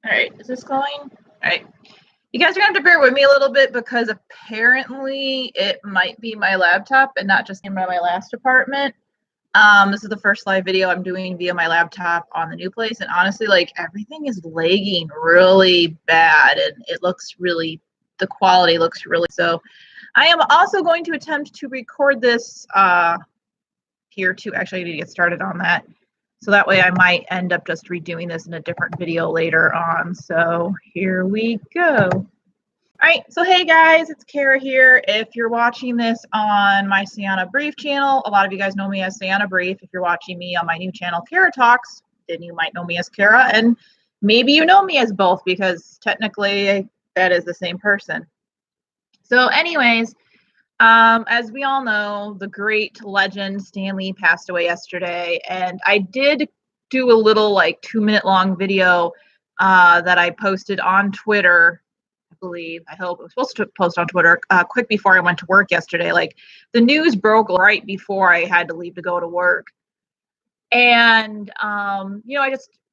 All right, is this going? All right. You guys are going to have to bear with me a little bit because apparently it might be my laptop and not just my last apartment. This is the first live video I'm doing via my laptop on the new place, and honestly, like, everything is lagging really bad, and the quality looks really, so I am also going to attempt to record this here too. Actually, I need to get started on that. So that way I might end up just redoing this in a different video later on. So here we go. All right, so hey guys, it's Kara here. If you're watching this on my Sienna Brief channel, a lot of you guys know me as Sienna Brief. If you're watching me on my new channel, Kara Talks, then you might know me as Kara, and maybe you know me as both because technically that is the same person. So anyways, as we all know, the great legend Stan Lee passed away yesterday, and I did do a little like 2-minute long video that I posted on Twitter. I believe, I hope, I was supposed to post on Twitter quick before I went to work yesterday. Like, the news broke right before I had to leave to go to work, and I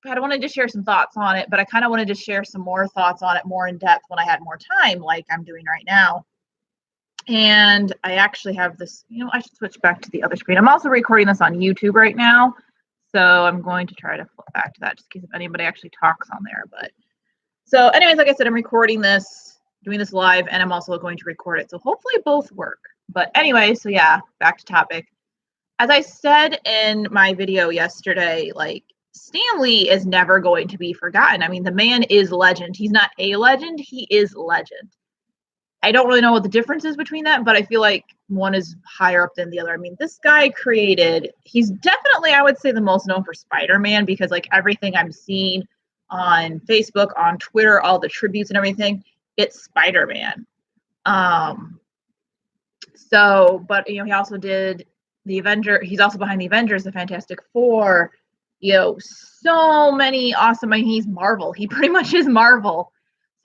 wanted to share some thoughts on it, but I kind of wanted to share some more thoughts on it more in depth when I had more time, like I'm doing right now. And I actually have this, I should switch back to the other screen. I'm also recording this on YouTube right now, so I'm going to try to flip back to that just in case if anybody actually talks on there. But so anyways, like I said, I'm recording this, doing this live, and I'm also going to record it. So hopefully both work. But anyway, so yeah, back to topic. As I said in my video yesterday, like, Stan Lee is never going to be forgotten. I mean, the man is legend. He's not a legend, he is legend. I don't really know what the difference is between that, but I feel like one is higher up than the other. I mean, this guy he's definitely, I would say, the most known for Spider-Man, because like everything I'm seeing on Facebook, on Twitter, all the tributes and everything, it's Spider-Man. But he also did the Avenger. He's also behind the Avengers, the Fantastic Four, so many awesome, I mean, he's Marvel. He pretty much is Marvel.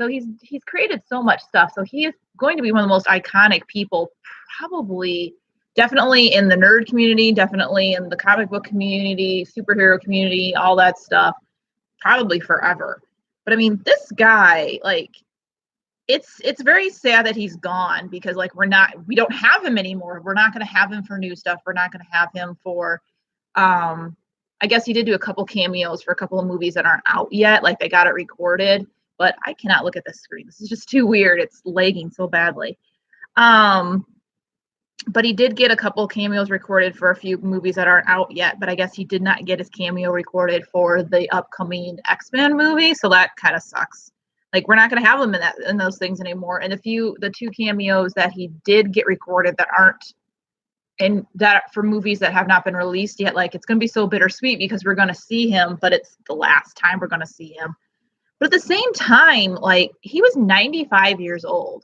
So he's created so much stuff. So he is going to be one of the most iconic people, probably, definitely in the nerd community, definitely in the comic book community, superhero community, all that stuff, probably forever. But I mean, this guy, like, it's very sad that he's gone, because like we don't have him anymore. We're not going to have him for new stuff. We're not going to have him for I guess he did do a couple cameos for a couple of movies that aren't out yet, like they got it recorded, but I cannot look at this screen. This is just too weird. It's lagging so badly. But he did get a couple cameos recorded for a few movies that aren't out yet, but I guess he did not get his cameo recorded for the upcoming X-Men movie, so that kind of sucks. Like, we're not going to have him in those things anymore. And the two cameos that he did get recorded that aren't in that for movies that have not been released yet, like, it's going to be so bittersweet because we're going to see him, but it's the last time we're going to see him. But at the same time, like, he was 95 years old.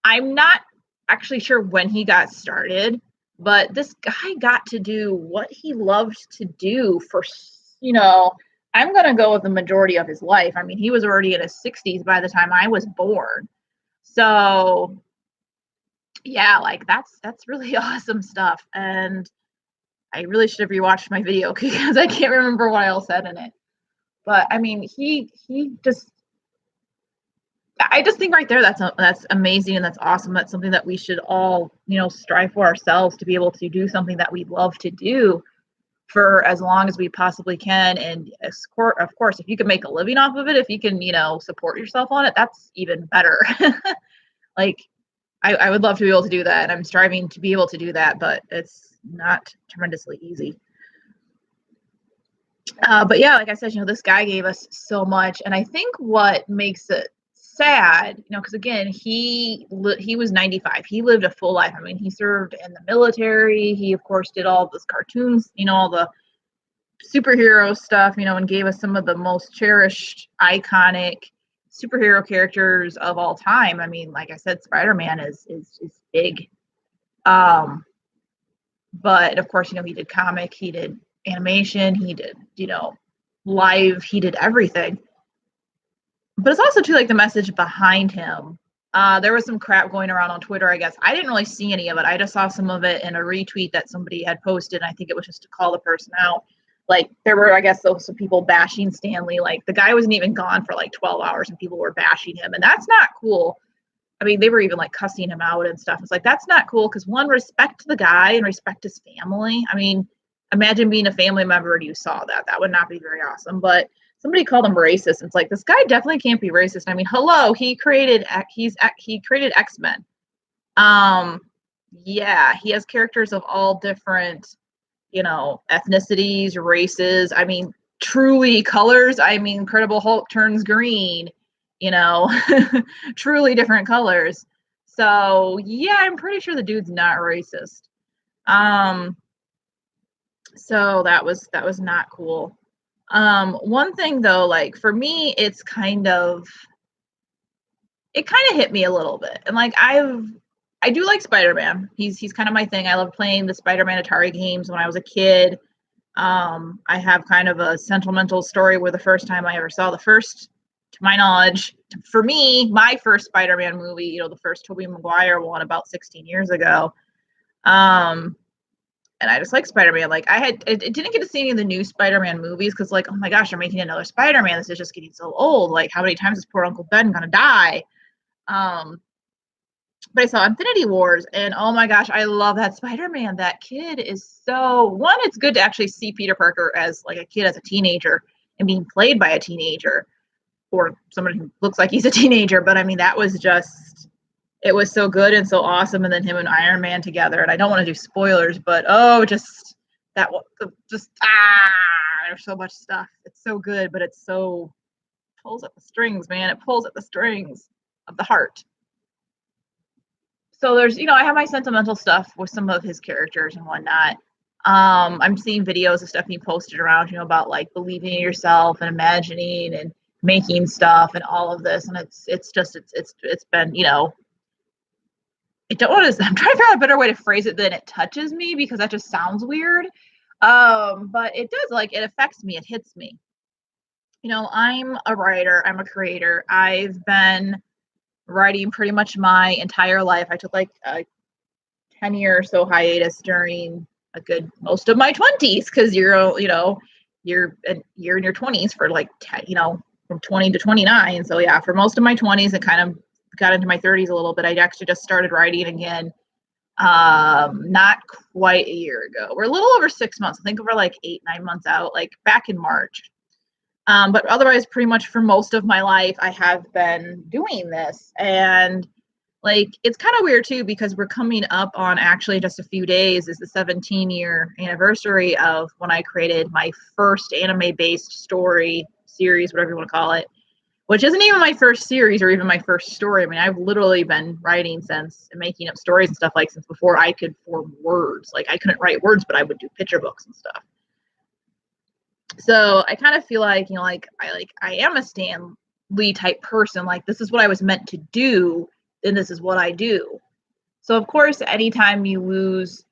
I'm not actually sure when he got started, but this guy got to do what he loved to do for, I'm going to go with the majority of his life. I mean, he was already in his 60s by the time I was born. So yeah, like, that's really awesome stuff. And I really should have rewatched my video because I can't remember what I all said in it. But I mean, I just think right there, that's amazing and that's awesome. That's something that we should all, strive for ourselves, to be able to do something that we love to do for as long as we possibly can. And of course, if you can make a living off of it, if you can, support yourself on it, that's even better. Like, I would love to be able to do that, and I'm striving to be able to do that, but it's not tremendously easy. But yeah, like I said, this guy gave us so much, and I think what makes it sad, because again, he was 95. He lived a full life. I mean, he served in the military. He, of course, did all those cartoons, all the superhero stuff, and gave us some of the most cherished, iconic superhero characters of all time. I mean, like I said, Spider-Man is big. But of course, he did comic, he did animation, he did, live, he did everything. But it's also too, like, the message behind him. There was some crap going around on Twitter, I guess. I didn't really see any of it. I just saw some of it in a retweet that somebody had posted, and I think it was just to call the person out. like there were, I guess, those people bashing Stanley. Like the guy wasn't even gone for like 12 hours and people were bashing him. And that's not cool. I mean, they were even like cussing him out and stuff. It's like, that's not cool. Cause one, respect the guy and respect his family. I mean, imagine being a family member and you saw that. That would not be very awesome. But somebody called him racist. It's like, this guy definitely can't be racist. I mean, hello, he created X-Men. Yeah, he has characters of all different, you know, ethnicities, races. I mean, truly colors. I mean, Incredible Hulk turns green, you know, truly different colors. So yeah, I'm pretty sure the dude's not racist. So that was not cool. One thing though, like for me, it kind of hit me a little bit. And like I do like Spider-Man. He's kind of my thing. I love playing the Spider-Man Atari games when I was a kid. I have kind of a sentimental story where the first time I ever saw the first, to my knowledge, for me, my first Spider-Man movie, you know, the first Tobey Maguire one about 16 years ago. And I just like Spider-Man. Like I didn't get to see any of the new Spider-Man movies because like, oh my gosh, they're making another Spider-Man. This is just getting so old. Like how many times is poor Uncle Ben gonna die? But I saw Infinity Wars and oh my gosh, I love that Spider-Man. That kid is so, one, it's good to actually see Peter Parker as like a kid, as a teenager and being played by a teenager or somebody who looks like he's a teenager. But I mean, that was just, it was so good and so awesome. And then him and Iron Man together. And I don't want to do spoilers, but just there's so much stuff. It's so good, but it's so, pulls at the strings, man. It pulls at the strings of the heart. So there's, you know, I have my sentimental stuff with some of his characters and whatnot. I'm seeing videos of stuff being posted around, you know, about like believing in yourself and imagining and making stuff and all of this. And it's been, you know, I'm trying to figure out a better way to phrase it than it touches me because that just sounds weird. But it does, like, it affects me. It hits me. You know, I'm a writer. I'm a creator. I've been writing pretty much my entire life. I took like a 10-year or so hiatus during a good most of my 20s because you're in your 20s for like 10, you know, from 20 to 29. So yeah, for most of my 20s, it kind of got into my 30s a little bit. I actually just started writing again not quite a year ago. We're a little over 6 months. I think we're like 8-9 months out, like back in March. But otherwise, pretty much for most of my life, I have been doing this. And like, it's kind of weird too, because we're coming up on actually just a few days is the 17-year anniversary of when I created my first anime-based story series, whatever you want to call it, which isn't even my first series or even my first story. I mean, I've literally been writing since and making up stories and stuff like since before I could form words. Like I couldn't write words, but I would do picture books and stuff. So I kind of feel like, you know, I am a Stan Lee type person. Like this is what I was meant to do, and this is what I do. So of course, anytime you lose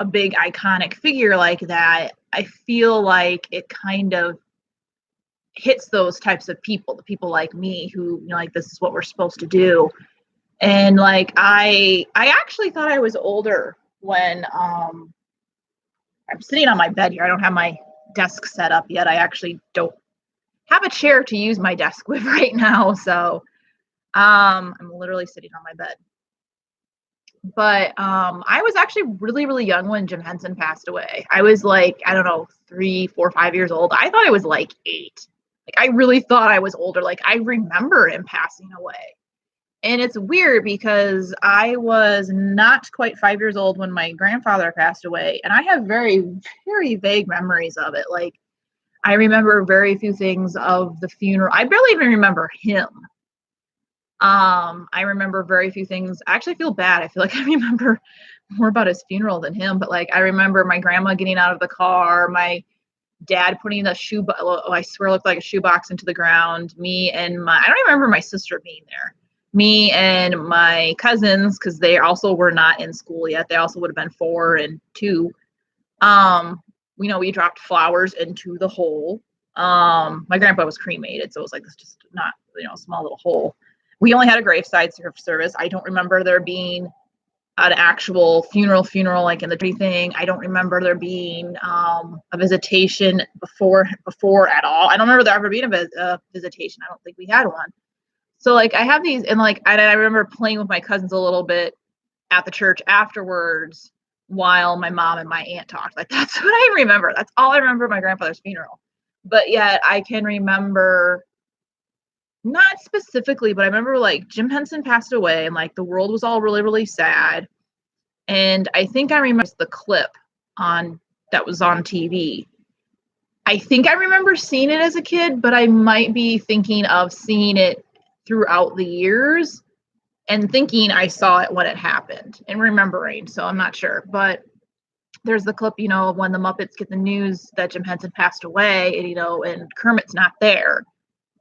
a big iconic figure like that, I feel like it kind of hits those types of people, the people like me who, you know, like this is what we're supposed to do. And like I actually thought I was older when I'm sitting on my bed here. I don't have my desk set up yet. I actually don't have a chair to use my desk with right now. So I'm literally sitting on my bed. But I was actually really, really young when Jim Henson passed away. I was like, I don't know, 3, 4, 5 years old. I thought I was like 8. Like I really thought I was older. Like I remember him passing away. And it's weird because I was not quite 5 years old when my grandfather passed away. And I have very, very vague memories of it. Like I remember very few things of the funeral. I barely even remember him. I remember very few things. I actually feel bad. I feel like I remember more about his funeral than him. But like I remember my grandma getting out of the car, my dad putting a I swear it looked like a shoebox into the ground. I don't remember my sister being there. Me and my cousins, because they also were not in school yet. They also would have been 4 and 2. We dropped flowers into the hole. My grandpa was cremated, so it was like this just not, you know, a small little hole. We only had a graveside service. I don't remember there being an actual funeral, like in the tree thing. I don't remember there being a visitation before at all. I don't remember there ever being a visitation. I don't think we had one. So like I have these, and like I remember playing with my cousins a little bit at the church afterwards while my mom and my aunt talked. Like that's what I remember. That's all I remember of my grandfather's funeral. But yet I can remember, not specifically, but I remember like Jim Henson passed away and like the world was all really, really sad. And I think I remember the clip that was on TV. I think I remember seeing it as a kid, but I might be thinking of seeing it throughout the years and thinking I saw it when it happened and remembering. So I'm not sure, but there's the clip, of when the Muppets get the news that Jim Henson passed away, and and Kermit's not there.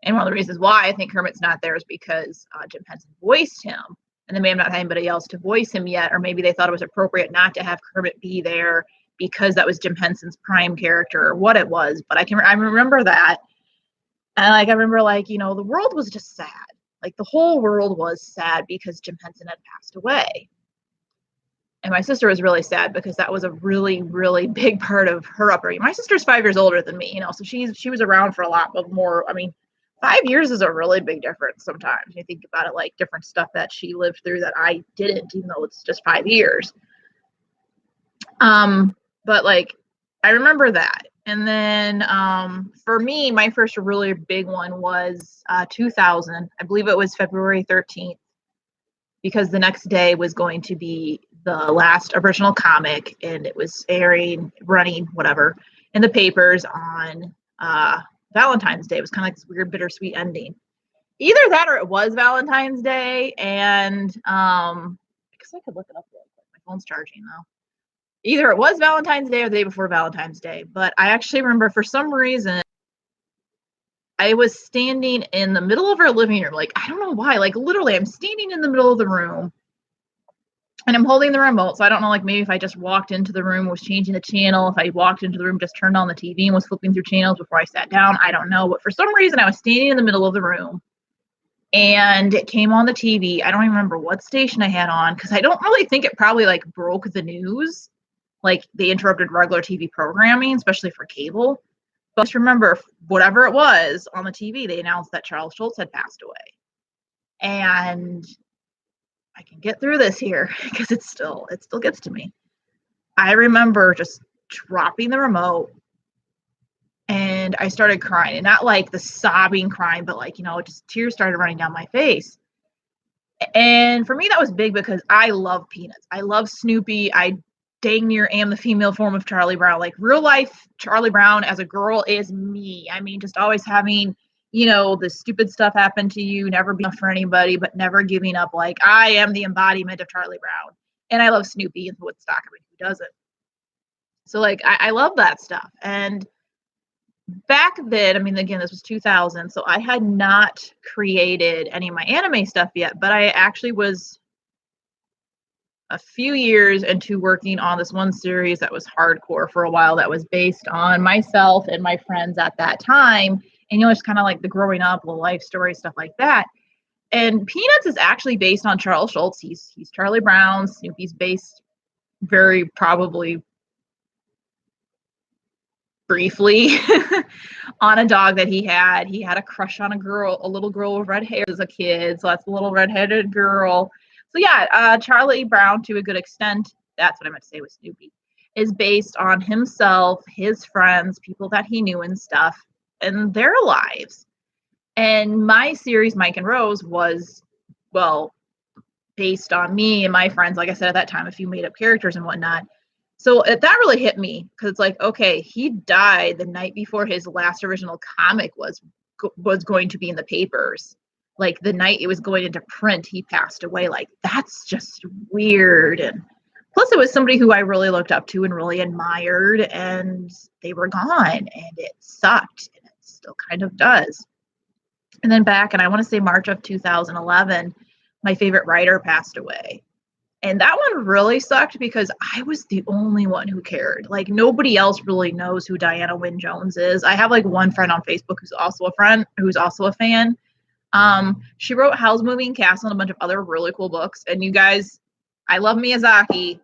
And one of the reasons why I think Kermit's not there is because Jim Henson voiced him, and they may have not had anybody else to voice him yet, or maybe they thought it was appropriate not to have Kermit be there because that was Jim Henson's prime character or what it was. But I remember that, and like I remember the world was just sad. Like the whole world was sad because Jim Henson had passed away. And my sister was really sad because that was a really, really big part of her upbringing. My sister's 5 years older than me, so she was around for a lot of more. I mean, 5 years is a really big difference sometimes. You think about it, like different stuff that she lived through that I didn't, even though it's just 5 years. But like, I remember that. And then for me, my first really big one was 2000. I believe it was February 13th, because the next day was going to be the last original comic, and it was running, whatever, in the papers on Valentine's Day. It was kind of like this weird, bittersweet ending. Either that or it was Valentine's Day, and I guess I could look it up real quick. My phone's charging though. Either it was Valentine's Day or the day before Valentine's Day, but I actually remember for some reason I was standing in the middle of our living room. Like, I don't know why, like literally I'm standing in the middle of the room and I'm holding the remote. So I don't know, like maybe if I just walked into the room, was changing the channel, if I walked into the room, just turned on the TV and was flipping through channels before I sat down. I don't know. But for some reason I was standing in the middle of the room and it came on the TV. I don't even remember what station I had on, because I don't really think it probably like broke the news. Like they interrupted regular TV programming, especially for cable. But just remember, whatever it was on the TV, they announced that Charles Schulz had passed away. And I can get through this here because it still gets to me. I remember just dropping the remote and I started crying, and not like the sobbing crying, but like, just tears started running down my face. And for me, that was big because I love Peanuts. I love Snoopy. I dang near am the female form of Charlie Brown. Like real life Charlie Brown as a girl is me. I mean, just always having, the stupid stuff happen to you, never being for anybody, but never giving up. Like I am the embodiment of Charlie Brown. And I love Snoopy and Woodstock. I mean, who doesn't? So like, I love that stuff. And back then, I mean, again, this was 2000. So I had not created any of my anime stuff yet, but I actually was a few years into working on this one series that was hardcore for a while, that was based on myself and my friends at that time. And it's kind of like the growing up, the life story, stuff like that. And Peanuts is actually based on Charles Schulz. He's Charlie Brown. Snoopy's based very probably briefly on a dog that he had. He had a crush on a little girl with red hair as a kid. So that's a little redheaded girl. So yeah, Charlie Brown, to a good extent, that's what I meant to say with Snoopy, is based on himself, his friends, people that he knew and stuff, and their lives. And my series, Mike and Rose, was, well, based on me and my friends, like I said at that time, a few made up characters and whatnot. So that really hit me, because it's like, okay, he died the night before his last original comic was going to be in the papers. Like the night it was going into print, he passed away. Like that's just weird. And plus it was somebody who I really looked up to and really admired, and they were gone, and it sucked, and it still kind of does. And then back, and I want to say March of 2011, my favorite writer passed away. And that one really sucked because I was the only one who cared. Like nobody else really knows who Diana Wynne Jones is. I have like one friend on Facebook who's also a fan. She wrote Howl's Moving Castle and a bunch of other really cool books. And you guys, I love Miyazaki,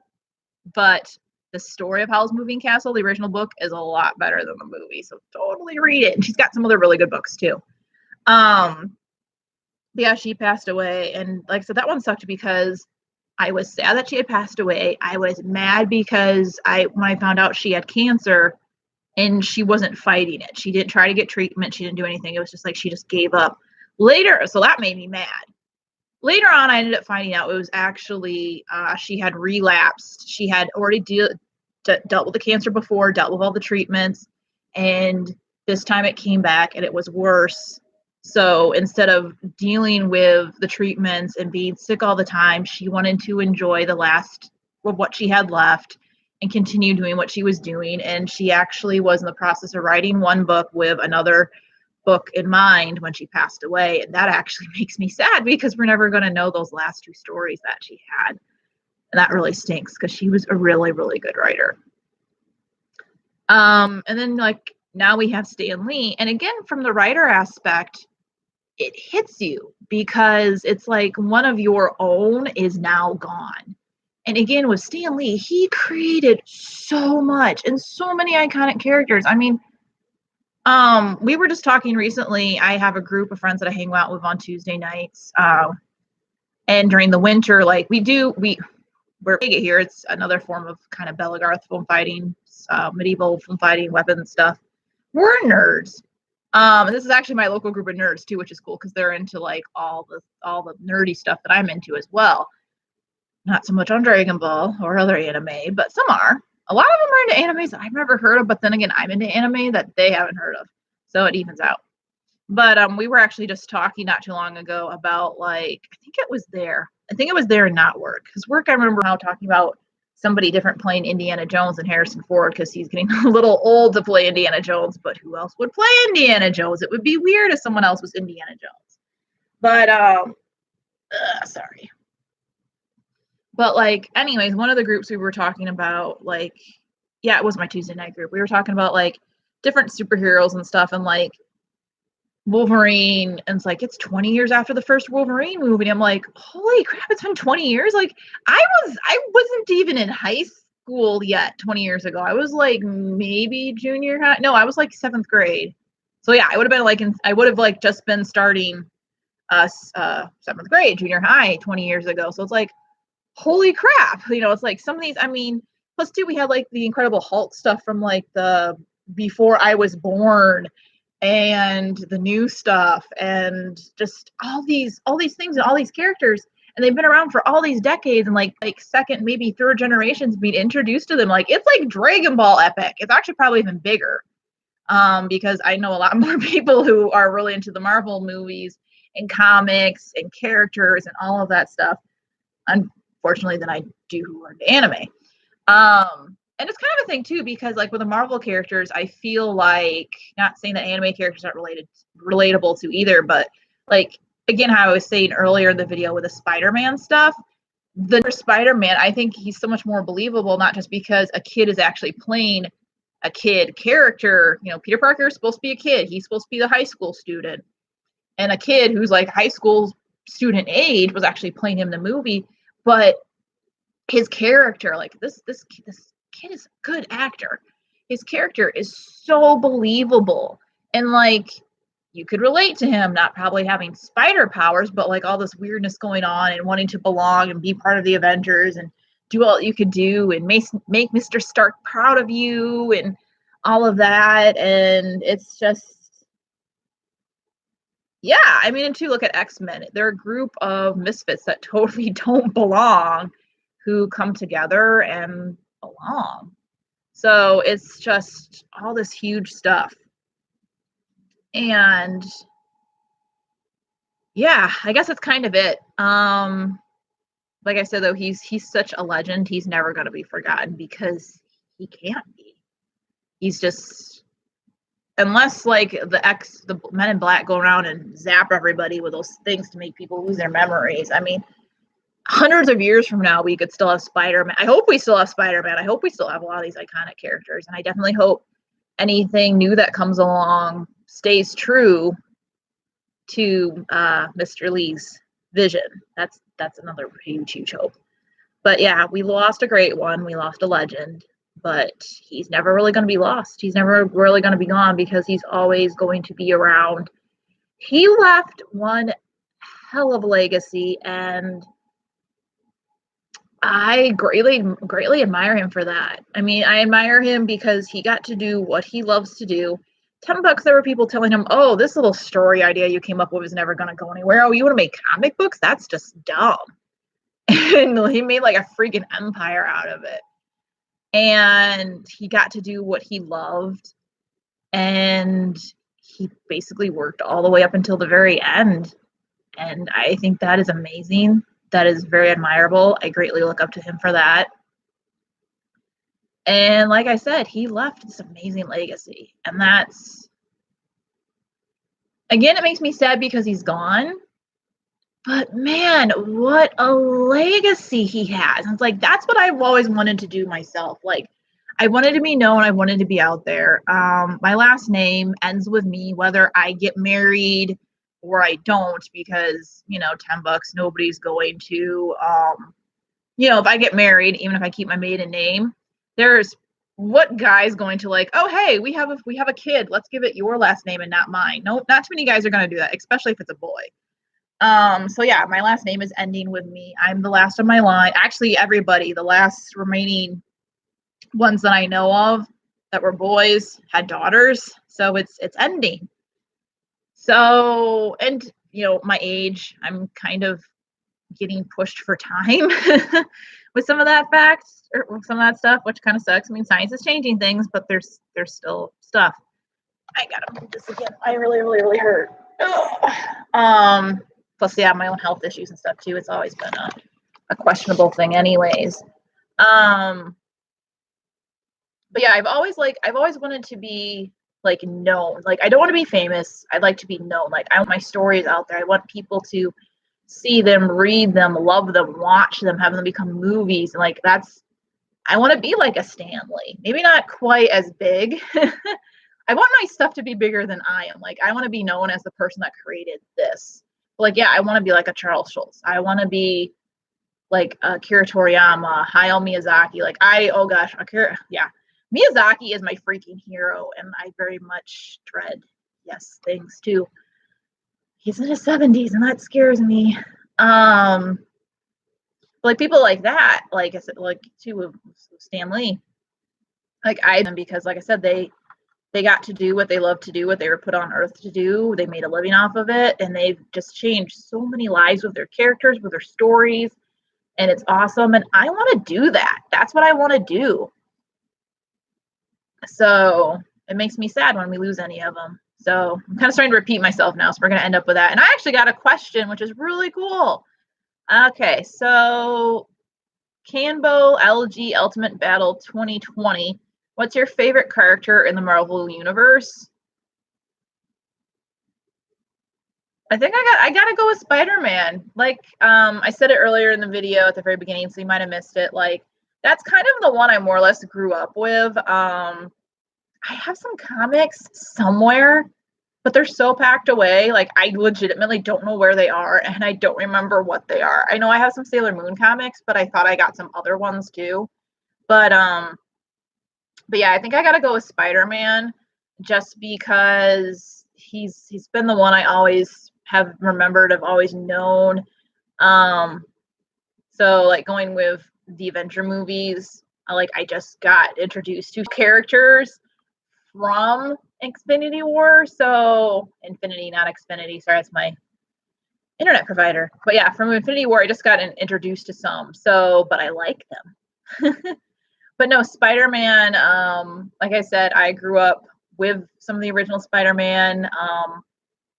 but the story of Howl's Moving Castle, the original book, is a lot better than the movie. So totally read it. And she's got some other really good books too. Yeah, she passed away. And like I said, that one sucked because I was sad that she had passed away. I was mad because when I found out she had cancer and she wasn't fighting it. She didn't try to get treatment. She didn't do anything. It was just like she just gave up later. So that made me mad. Later on, I ended up finding out it was actually she had relapsed. She had already dealt with the cancer before, dealt with all the treatments, and this time it came back and it was worse. So instead of dealing with the treatments and being sick all the time, she wanted to enjoy the last of what she had left and continue doing what she was doing. And she actually was in the process of writing one book with another book in mind when she passed away. And that actually makes me sad because we're never going to know those last two stories that she had. And that really stinks because she was a really, really good writer. And then like now we have Stan Lee. And again, from the writer aspect, it hits you because it's like one of your own is now gone. And again, with Stan Lee, he created so much and so many iconic characters. I mean, we were just talking recently. I have a group of friends that I hang out with on Tuesday nights. And during the winter, like we're big here. It's another form of kind of Belagarth film fighting, medieval film fighting, weapons stuff. We're nerds. And this is actually my local group of nerds too, which is cool because they're into like all the nerdy stuff that I'm into as well. Not so much on Dragon Ball or other anime, but some are. A lot of them are into animes that I've never heard of, but then again, I'm into anime that they haven't heard of. So it evens out. But we were actually just talking not too long ago about like, I think it was there and not work. Because work, I remember now talking about somebody different playing Indiana Jones and Harrison Ford because he's getting a little old to play Indiana Jones, but who else would play Indiana Jones? It would be weird if someone else was Indiana Jones. But sorry. But like, anyways, one of the groups we were talking about, like, yeah, it was my Tuesday night group. We were talking about like different superheroes and stuff, and like Wolverine, and it's like it's 20 years after the first Wolverine movie. And I'm like, holy crap, it's been 20 years. Like I wasn't even in high school yet 20 years ago. I was like maybe junior high. No, I was like 7th grade. So yeah, I would have been like I would have like just been starting 7th grade, junior high 20 years ago. So it's like, holy crap, it's like some of these, I mean, plus too, we had like the Incredible Hulk stuff from like the before I was born and the new stuff and just all these things and all these characters, and they've been around for all these decades, and like second, maybe third generations being introduced to them. Like it's like Dragon Ball epic. It's actually probably even bigger because I know a lot more people who are really into the Marvel movies and comics and characters and all of that stuff. Unfortunately, than I do who are into anime. And it's kind of a thing too, because like with the Marvel characters, I feel like, not saying that anime characters aren't relatable to either, but like again, how I was saying earlier in the video with the Spider-Man stuff, the Spider-Man, I think he's so much more believable, not just because a kid is actually playing a kid character. Peter Parker is supposed to be a kid. He's supposed to be the high school student. And a kid who's like high school student age was actually playing him in the movie. But his character, like this kid is a good actor. His character is so believable, and like you could relate to him, not probably having spider powers, but like all this weirdness going on and wanting to belong and be part of the Avengers and do all you could do and make Mr. Stark proud of you and all of that. And it's just, yeah, I mean, and too, look at X-Men. They're a group of misfits that totally don't belong, who come together and belong. So it's just all this huge stuff. And yeah, I guess that's kind of it. Like I said, though, he's such a legend. He's never going to be forgotten because he can't be. He's just, unless like the Men in Black go around and zap everybody with those things to make people lose their memories. I mean, hundreds of years from now, we could still have Spider-Man. I hope we still have Spider-Man. I hope we still have a lot of these iconic characters. And I definitely hope anything new that comes along stays true to Mr. Lee's vision. That's another huge, huge hope. But yeah, we lost a great one. We lost a legend, but he's never really going to be lost. He's never really going to be gone because he's always going to be around. He left one hell of a legacy, and I greatly admire him for that. I mean, I admire him because he got to do what he loves to do. $10, there were people telling him, "Oh, this little story idea you came up with is never going to go anywhere. Oh, you want to make comic books? That's just dumb." And he made like a freaking empire out of it. And he got to do what he loved, and he basically worked all the way up until the very end. And I think that is amazing. That is very admirable. I greatly look up to him for that. And like I said, he left this amazing legacy. And that's, again, it makes me sad because he's gone. But man, what a legacy he has. And it's like, that's what I've always wanted to do myself. Like, I wanted to be known. I wanted to be out there. My last name ends with me, whether I get married or I don't, because, $10, nobody's going to, if I get married, even if I keep my maiden name, there's what guy's going to like, oh, hey, we have a kid. Let's give it your last name and not mine. No, not too many guys are going to do that, especially if it's a boy. So yeah, my last name is ending with me. I'm the last of my line. Actually, everybody, the last remaining ones that I know of that were boys had daughters. So it's ending. So, and my age, I'm kind of getting pushed for time with some of that facts or some of that stuff, which kind of sucks. I mean, science is changing things, but there's still stuff. I gotta move this again. I really hurt. Plus, yeah, my own health issues and stuff too. It's always been a questionable thing, anyways. But yeah, I've always wanted to be like known. Like, I don't want to be famous. I'd like to be known. Like, I want my stories out there. I want people to see them, read them, love them, watch them, have them become movies. And like, I want to be like a Stan Lee. Maybe not quite as big. I want my stuff to be bigger than I am. Like, I want to be known as the person that created this. But like, yeah, I want to be like a Charles Schulz. I want to be like Akira Toriyama, Hayao Miyazaki. Like, Miyazaki is my freaking hero, and I very much dread, things too. He's in his 70s, and that scares me. Like, people like that, like I said, like too with Stan Lee. Like, because like I said, they got to do what they love to do, what they were put on earth to do. They made a living off of it, and they've just changed so many lives with their characters, with their stories, and it's awesome. And I want to do that. That's what I want to do. So it makes me sad when we lose any of them. So I'm kind of starting to repeat myself now. So we're going to end up with that. And I actually got a question, which is really cool. Okay, so Canbo LG Ultimate Battle 2020. What's your favorite character in the Marvel Universe? I think I gotta go with Spider-Man. Like, I said it earlier in the video at the very beginning, so you might have missed it. Like, that's kind of the one I more or less grew up with. I have some comics somewhere, but they're so packed away. Like, I legitimately don't know where they are, and I don't remember what they are. I know I have some Sailor Moon comics, but I thought I got some other ones too. But yeah, I think I gotta go with Spider-Man, just because he's been the one I always have remembered, I've always known. So like, going with the Avenger movies, I just got introduced to characters from Infinity War. So Infinity, not Xfinity. Sorry, that's my internet provider. But yeah, from Infinity War, I just got introduced to some. So, but I like them. But no, Spider-Man, like I said, I grew up with some of the original Spider-Man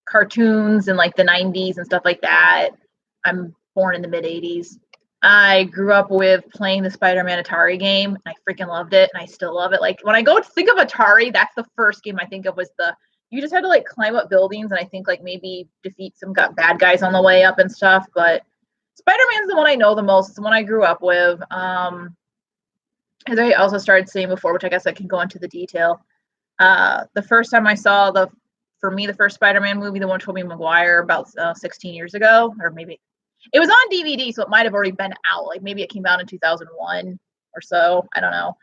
cartoons in like the 90s and stuff like that. I'm born in the mid 80s. I grew up with playing the Spider-Man Atari game, and I freaking loved it, and I still love it. Like, when I go to think of Atari, that's the first game I think of, was you just had to like climb up buildings and I think like maybe defeat some bad guys on the way up and stuff. But Spider-Man's the one I know the most. It's the one I grew up with. As I also started saying before, which I guess I can go into the detail. The first time I saw the first Spider-Man movie, the one with Tobey Maguire, about 16 years ago, or maybe It was on DVD, so it might have already been out. Like maybe it came out in 2001 or so. I don't know.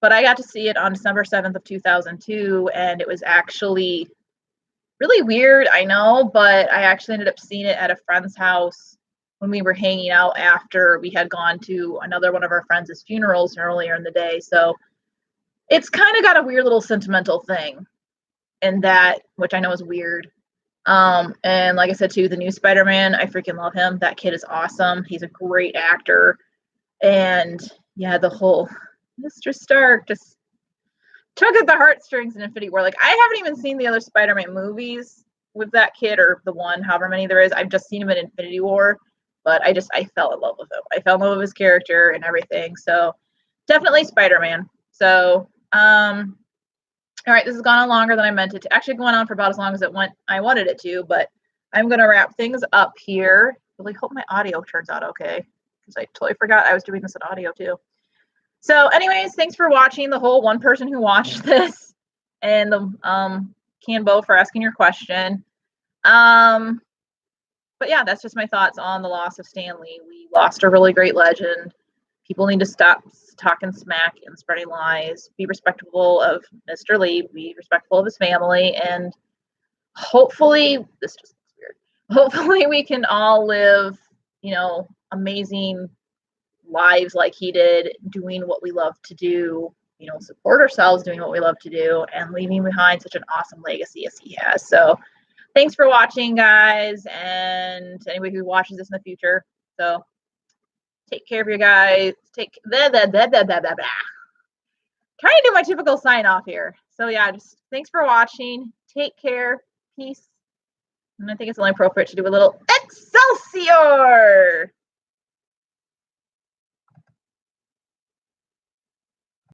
But I got to see it on December 7th of 2002, and it was actually really weird, I know, but I actually ended up seeing it at a friend's house when we were hanging out after we had gone to another one of our friends' funerals earlier in the day. So it's kind of got a weird little sentimental thing in that, which I know is weird. And like I said too, the new Spider-Man, I freaking love him. That kid is awesome. He's a great actor. And yeah, the whole Mr. Stark just tug at the heartstrings in Infinity War. Like I haven't even seen the other Spider-Man movies with that kid, or the one, however many there is. I've just seen him in Infinity War, but I fell in love with him. I fell in love with his character and everything. So definitely Spider-Man. So all right, this has gone on longer than I meant it to. Actually, going on for about as long as I wanted it to, but I'm gonna wrap things up here. Really hope my audio turns out okay, because I totally forgot I was doing this in audio too. So anyways, thanks for watching, the whole one person who watched this, and the Canbo for asking your question. But yeah, that's just my thoughts on the loss of Stan Lee. We lost a really great legend. People need to stop talking smack and spreading lies. Be respectful of Mr. Lee. Be respectful of his family, and hopefully, this just looks weird. Hopefully, we can all live, amazing lives like he did, doing what we love to do. Support ourselves doing what we love to do, and leaving behind such an awesome legacy as he has. So, thanks for watching, guys, and anybody who watches this in the future. So. Take care of you guys. Trying to do my typical sign off here. So yeah, just thanks for watching. Take care. Peace. And I think it's only appropriate to do a little Excelsior.